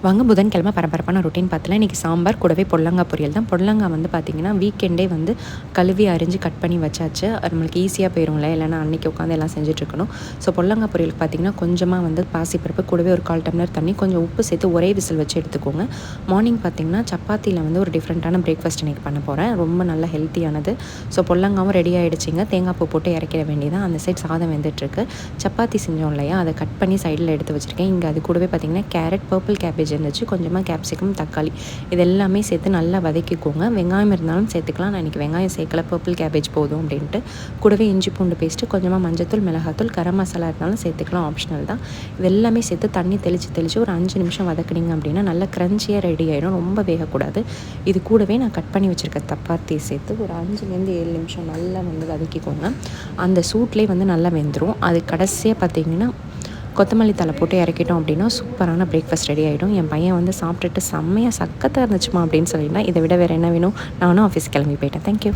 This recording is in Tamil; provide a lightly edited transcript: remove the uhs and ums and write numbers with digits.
வாங்க புதன்கிழமை பரபரப்பான ரொட்டீன் பார்த்தலாம். இன்றைக்கி சாம்பார் கூடவே பொடலங்காய் பொரியல் தான். பொடலங்காய் வந்து பார்த்திங்கன்னா வீக்கெண்டே வந்து கழுவி அரிஞ்சு கட் பண்ணி வச்சாச்சு. நம்மளுக்கு ஈஸியாக போயிடும்ல, இல்லைனா அன்றைக்கி உட்காந்து எல்லாம் செஞ்சுட்ருக்கணும். ஸோ பொடலங்காய் பொரியலுக்கு பார்த்திங்கன்னா கொஞ்சமாக வந்து பாசிப்பருப்பு கூடவே ஒரு 1/4 டம்ளர் தண்ணி கொஞ்சம் உப்பு சேர்த்து ஒரே விசில் வச்சு எடுத்துக்கோங்க. மார்னிங் பார்த்திங்கன்னா சப்பாத்தியில் வந்து ஒரு டிஃப்ரெண்ட்டான பிரேக்ஃபாஸ்ட் இன்றைக்கி பண்ண போகிறேன். ரொம்ப நல்ல ஹெல்த்தியானது. So பொடலங்காவும் ready ஆகிடுச்சிங்க. தேங்காய் பூ போட்டு இறக்கிட வேண்டியதான். அந்த சைட் சாதம் வெந்துட்டுருக்கு. சப்பாத்தி செஞ்சோம் இல்லையா, அதை கட் பண்ணி சைடில் எடுத்து வச்சுருக்கேன். இங்கே அது கூடவே பார்த்திங்கன்னா கேரட், பர்பிள் கேபேஜ் இருந்துச்சு, கொஞ்சமாக கேப்சிகம், தக்காளி இது எல்லாமே சேர்த்து நல்லா வதக்கிக்கோங்க. வெங்காயம் இருந்தாலும் சேர்த்துக்கலாம். நான் இன்றைக்கி வெங்காயம் சேர்க்கல, பர்பிள் கேபேஜ் போதும் அப்படின்ட்டு. கூடவே இஞ்சி பூண்டு பேஸ்ட்டு, கொஞ்சமாக மஞ்சத்தூள், மிளகாத்தூள், கரம் மசாலா இருந்தாலும் சேர்த்துக்கலாம், ஆப்ஷனல் தான். இது எல்லாமே சேர்த்து தண்ணி தெளித்து ஒரு 5 நிமிஷம் வதக்குனிங்க அப்படின்னா நல்லா க்ரன்ச்சியாக ரெடி ஆகிடும். ரொம்ப வேகக்கூடாது. இது கூடவே நான் கட் பண்ணி வச்சுருக்க சப்பாத்தி சேர்த்து ஒரு 5லேருந்து 7 நிமிஷம் நல்லா வந்து வதக்கிக்கோங்க. அந்த சூட்லேயே வந்து நல்லா வெந்துடும். அது கடைசியாக பார்த்திங்கன்னா கொத்தமல்லி தழை போட்டு இறக்கிட்டோம் அப்படின்னா சூப்பரான பிரேக்ஃபாஸ்ட் ரெடி ஆகிடும். என் பையன் வந்து சாப்பிட்டுட்டு செம்மையாக சக்கத்தாக இருந்துச்சுமா அப்படின்னு சொல்லியிருந்தா, இதை விட வேறு என்ன வேணும், நானும் ஆஃபீஸ் கிளம்பி போயிட்டேன். தேங்க்யூ.